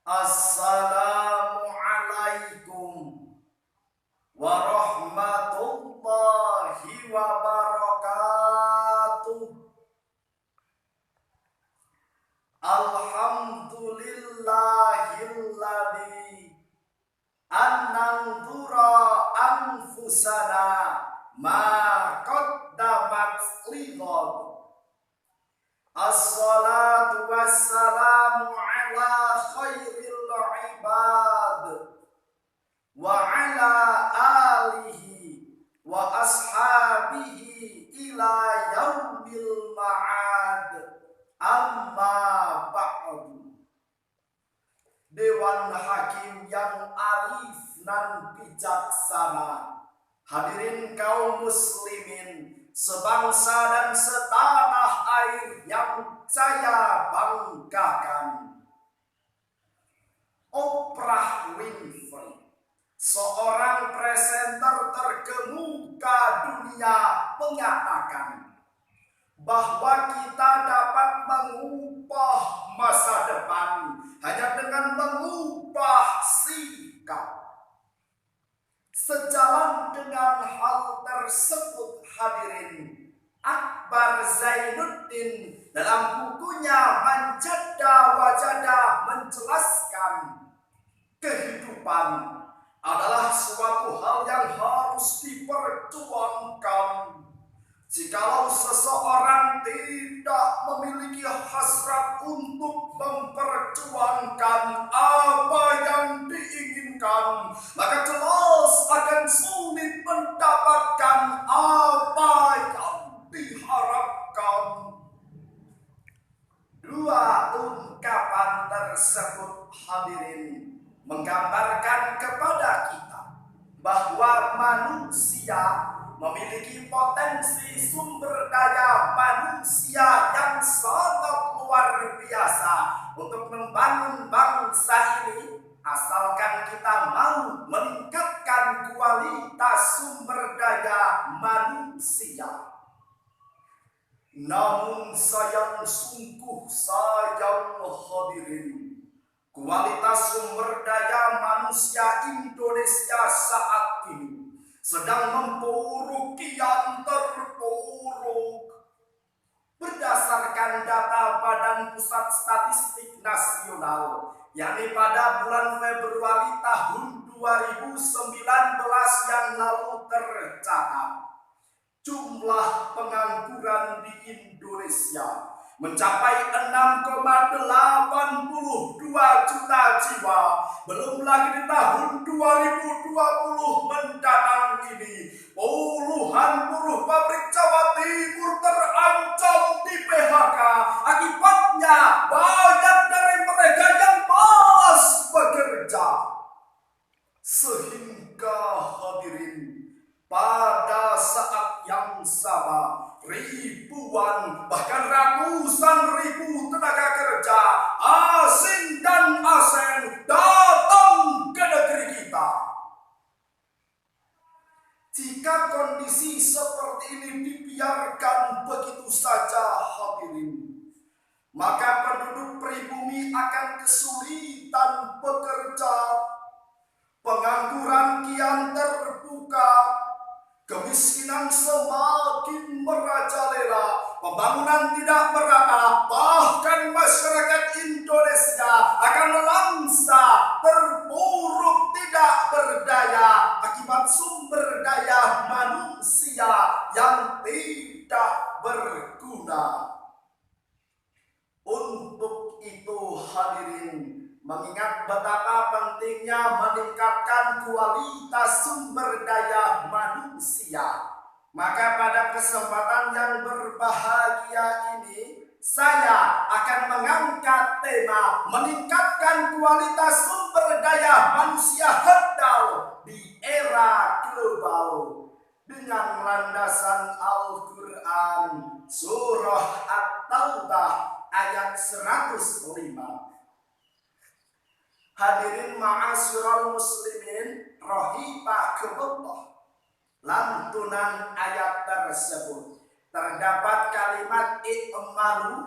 Assalamualaikum warahmatullahi wabarakatuh. Alhamdulillahilladzi annanzura anfusana ma qaddamat lidhad. Assalatu wassalamu ala khairil ibad wa ala alihi wa ashabihi ila yaumil ma'ad. Amma ba'du. Dewan Hakim yang arif nan bijaksana, hadirin kaum muslimin sebangsa dan setanah air yang saya banggakan. Oprah Winfrey, seorang presenter terkemuka dunia, mengatakan bahwa kita dapat mengubah masa depan hanya dengan mengubah sikap. Sejalan dengan hal tersebut, hadirin, Akbar Zainuddin dalam bukunya Manjada Wajada menjelaskan kehidupan adalah suatu hal yang harus diperjuangkan. Jikalau seseorang tidak memiliki hasrat untuk memperjuangkan apa yang diinginkan, maka jelas akan sulit mendapatkan apa yang diharapkan. Dua ungkapan tersebut, hadirin, menggambarkan kepada kita bahwa manusia memiliki potensi sumber daya manusia yang sangat luar biasa untuk membangun bangsa ini, asalkan kita mau meningkatkan kualitas sumber daya manusia. Namun sungguh sayang, hadirin, kualitas sumber daya manusia Indonesia saat ini sedang memburuk kian terpuruk. Berdasarkan data Badan Pusat Statistik Nasional, yakni pada bulan Februari tahun 2019 yang lalu tercatat, jumlah pengangguran di Indonesia mencapai 6,82 juta jiwa. Belum lagi di tahun 2020 mendatang ini, puluhan buruh pabrik Jawa Timur terancam di PHK. Akibatnya banyak dari mereka yang malas bekerja. Sehingga, hadirin, pada saat yang sama, ribuan bahkan ratusan ribu tenaga kerja asing dan ASEAN datang ke negeri kita. Jika kondisi seperti ini dibiarkan begitu saja, hadirin, maka penduduk pribumi akan kesulitan bekerja, pengangguran kian terbuka, kemiskinan semakin merajalela, pembangunan tidak merata, bahkan masyarakat Indonesia akan melangsa, terpuruk, tidak berdaya akibat sumber daya manusia yang tidak berguna. Untuk itu, hadirin, mengingat betapa pentingnya meningkatkan kualitas sumber daya manusia, maka pada kesempatan yang berbahagia ini, saya akan mengangkat tema meningkatkan kualitas sumber daya manusia handal di era global dengan landasan Al-Quran Surah At-Taubah ayat 105. Hadirin ma'asyiral muslimin rahimakumullah, lantunan ayat tersebut terdapat kalimat i'malu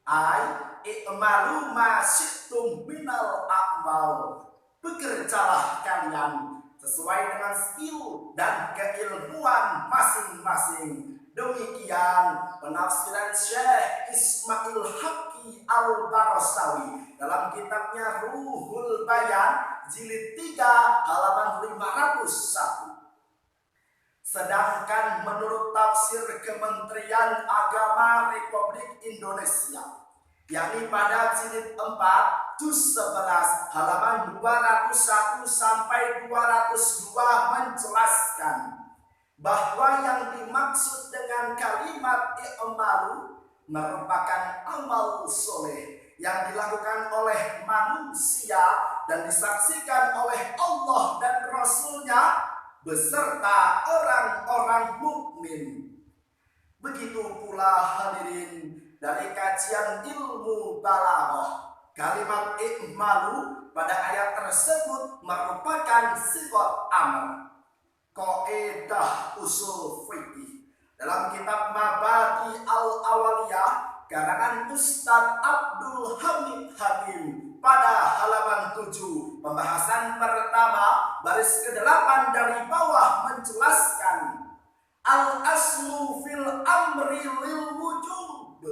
ay i'malu ma syi'tum minal a'mal. Bekerjalah kalian sesuai dengan skill dan keilmuan masing-masing. Demikian penafsiran Syekh Ismail Haqqi Al-Barasawi dalam kitabnya Ruhul Bayan jilid 3 halaman 501. Sedangkan menurut tafsir Kementerian Agama Republik Indonesia, yakni pada jilid 4 juz 11 halaman 201 sampai 202 menjelaskan bahwa yang dimaksud dengan kalimat i'malu merupakan amal soleh yang dilakukan oleh manusia dan disaksikan oleh Allah dan Rasul-Nya beserta orang-orang mukmin. Begitu pula hadirin dari kajian ilmu balaghah, kalimat i'malu pada ayat tersebut merupakan sifat amr. Kaidah usul fikih dalam kitab Mabadi Al-Awaliyah karangan Ustaz Abdul Hamid Hakim pada halaman 7 pembahasan pertama baris ke-8 dari bawah menjelaskan al-aslu fil amri lil wujub.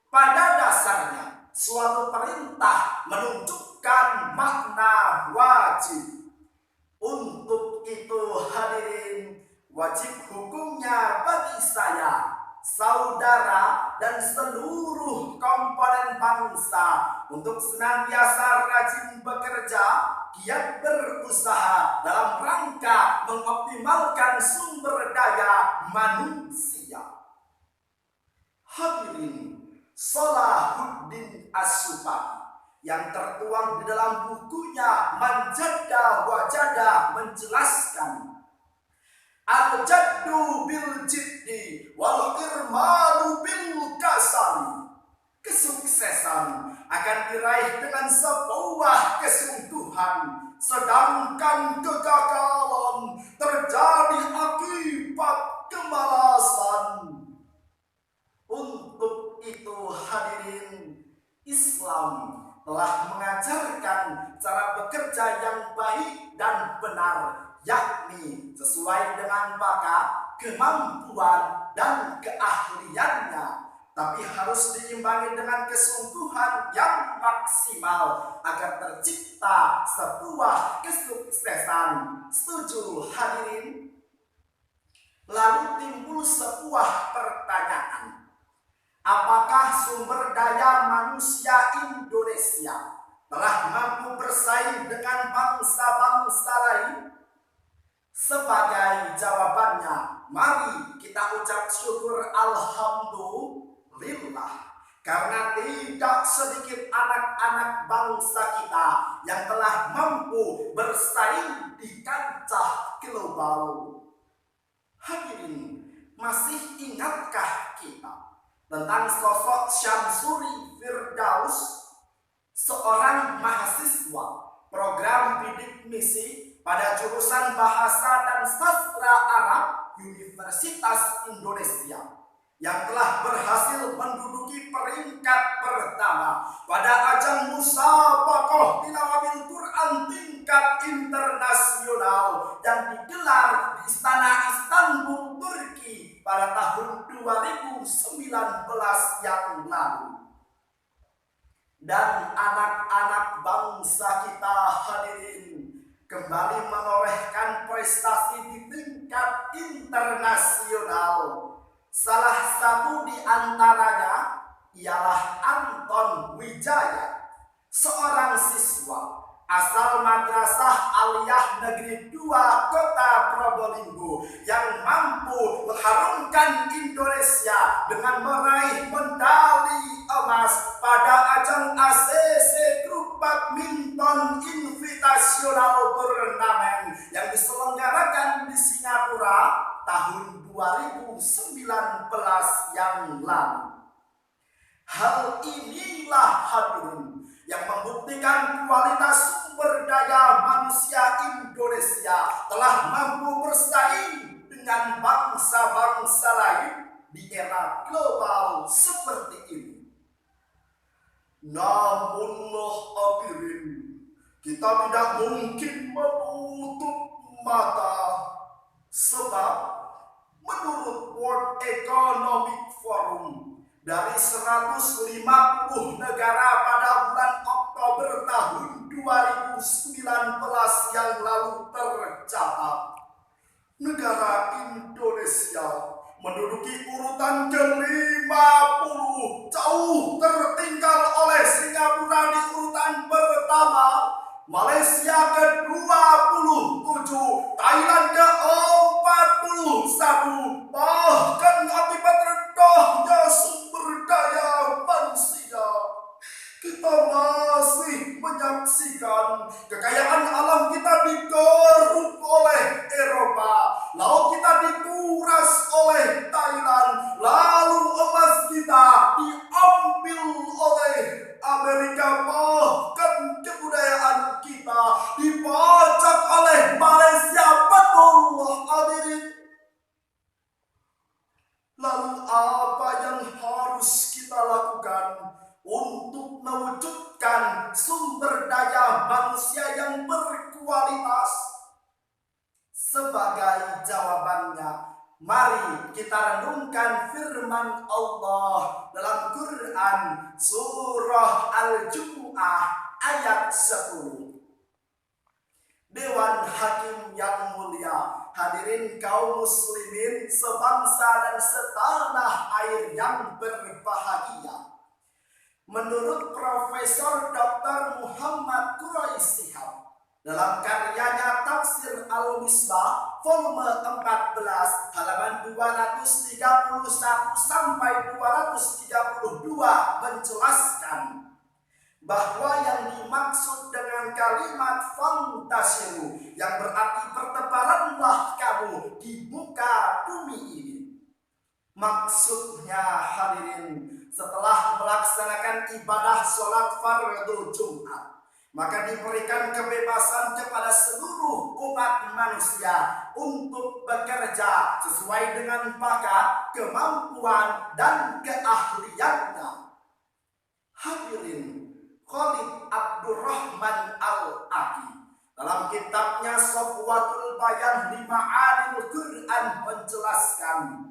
Pada dasarnya suatu perintah menunjukkan makna wajib. Untuk itu hadirin, wajib hukumnya bagi saya, saudara dan seluruh komponen bangsa untuk senantiasa rajin bekerja, giat berusaha dalam rangka mengoptimalkan sumber daya manusia. Hadirin, Salahuddin As-Subaki yang tertuang di dalam bukunya Manjada Wajada menjelaskan al-jaddu bil jiddi wal irmalu bil kasali. Kesuksesan akan diraih dengan sebuah kesungguhan, sedangkan kegagalan terjadi akibat kemalasan. Untuk itu hadirin, Islam telah mengajarkan cara bekerja yang baik dan benar, yakni sesuai dengan bakat, kemampuan, dan keahliannya, tapi harus diimbangi dengan kesungguhan yang maksimal agar tercipta sebuah kesuksesan. Setuju hadirin? Lalu timbul sebuah pertanyaan. Apakah sumber daya manusia Indonesia telah mampu bersaing dengan bangsa-bangsa lain? Sebagai jawabannya, mari kita ucap syukur alhamdulillah, karena tidak sedikit anak-anak bangsa kita yang telah mampu bersaing di kancah global. Hadirin, masih ingatkah kita tentang sosok Syamsuri Firdaus, seorang mahasiswa program bidik misi pada jurusan Bahasa dan Sastra Arab Universitas Indonesia, yang telah berhasil menduduki peringkat pertama pada ajang musabaqah tilawahil Quran tingkat internasional yang digelar di Istana Istanbul, Turki pada tahun 2019 yang lalu. Dan anak-anak bangsa kita hadirin kembali menorehkan prestasi di tingkat internasional. Salah satu di antaranya ialah Anton Wijaya, seorang siswa asal Madrasah Aliyah Negeri 2 Kota Probolinggo yang mampu mengharumkan Indonesia dengan meraih medali emas pada ajang ACC Grup Badminton Invitational Turnamen yang diselenggarakan di Singapura tahun 2019 yang lalu. Hal inilah hadirin yang membuktikan kualitas sumber daya manusia Indonesia telah mampu bersaing dengan bangsa-bangsa lain di era global seperti ini. Namun hadirin, kita tidak mungkin menutup mata, sebab menurut World Economic Forum, dari 150 negara pada bulan Oktober tahun 2019 yang lalu tercatat, negara Indonesia menduduki urutan ke-50, jauh tertinggal oleh Singapura di urutan pertama, Malaysia ke-27, Thailand ke-41, bahkan akibat rendahnya sumber daya manusia, kita masih menyaksikan kekayaan alam kita digeruk oleh Eropa, laut kita dikuras oleh Thailand, lalu emas kita diambil oleh Amerika, bahkan kebudayaan kita dipajak oleh Malaysia. Betul hadirin. Lalu apa yang harus kita lakukan untuk mewujudkan sumber daya manusia yang berkualitas? Sebagai jawabannya, mari kita renungkan firman Allah dalam Quran surah Al-Jumu'ah ayat 10. Dewan Hakim yang mulia, hadirin kaum muslimin sebangsa dan setanah air yang berbahagia. Menurut Profesor Dr. Muhammad Quraisy Shihab dalam karyanya Tafsir Al-Misbah volume 14 halaman 231 sampai 232 menjelaskan bahwa yang dimaksud dengan kalimat fantasiru yang berarti bertebaranlah kamu di muka bumi ini. Maksudnya hadirin, setelah melaksanakan ibadah sholat fardu Jumat, maka diberikan kebebasan kepada seluruh umat manusia untuk bekerja sesuai dengan bakat, kemampuan, dan keahliannya. Hadirin, Khalid Abdurrahman Al-Aqi dalam kitabnya Safwatul Bayan li Ma'anil Quran menjelaskan,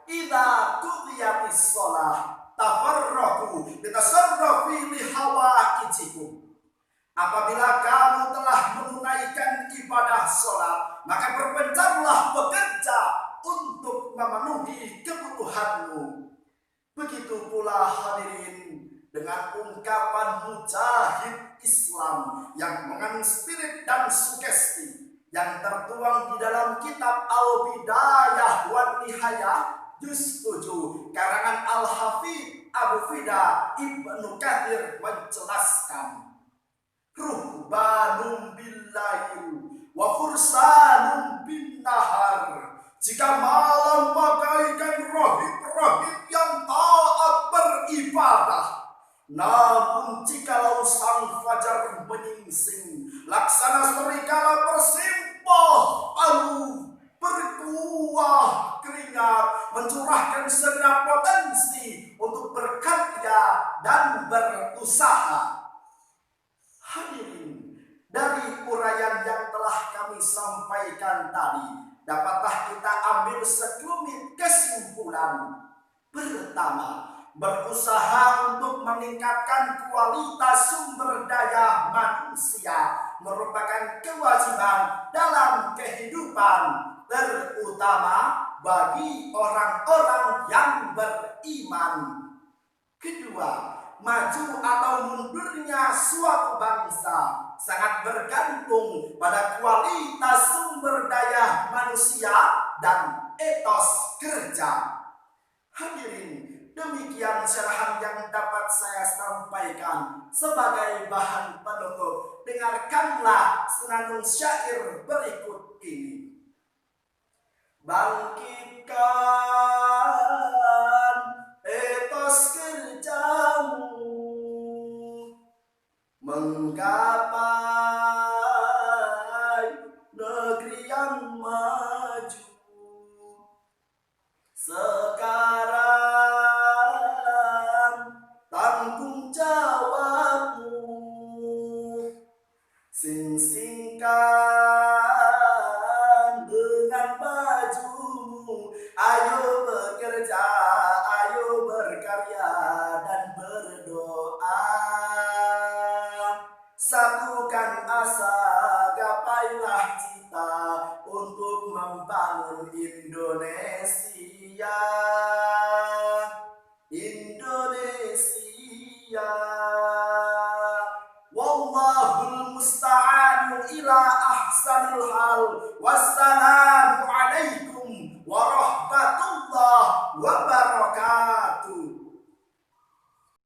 idza qudiyatis shalah tafarraqu litasarrafi li hawaijikum. Apabila kamu telah menunaikan ibadah sholat, maka berpencarlah bekerja untuk memenuhi kebutuhanmu. Begitu pula hadirin dengan ungkapan mujahid Islam yang mengandung spirit dan sugesti yang tertuang di dalam kitab Al-Bidayah wan Nihayah juz 7 karangan Al-Hafidz Abu Fida Ibnu Katsir menjelaskan, ruhbanum billail wa fursanum bin nahar. Jika malam bagaikan rahib-rahib yang taat beribadah, namun jikalau sang fajar menyingsing, laksana serigala bersimpah palu, berkuah keringat, mencurahkan segenap potensi untuk berkarya dan berusaha. Hadirin, dari uraian yang telah kami sampaikan tadi, dapatlah kita ambil sekelumit kesimpulan. Pertama, berusaha untuk meningkatkan kualitas sumber daya manusia merupakan kewajiban dalam kehidupan, terutama bagi orang-orang yang beriman. Kedua, maju atau mundurnya suatu bangsa sangat bergantung pada kualitas sumber daya manusia dan etos kerja. Hadirin, demikian syarahan yang dapat saya sampaikan sebagai bahan penutup. Dengarkanlah senandung syair berikut ini. Bangkitkan etos kerjamu, menggapai negeri yang maju. Sekarang Sing-singkan dengan bajumu, ayo bekerja, ayo berkarya dan berdoa. Satukan asa, gapailah cita untuk membangun Indonesia. Indonesia. Wallahul musta'anu ila ahsanil hal.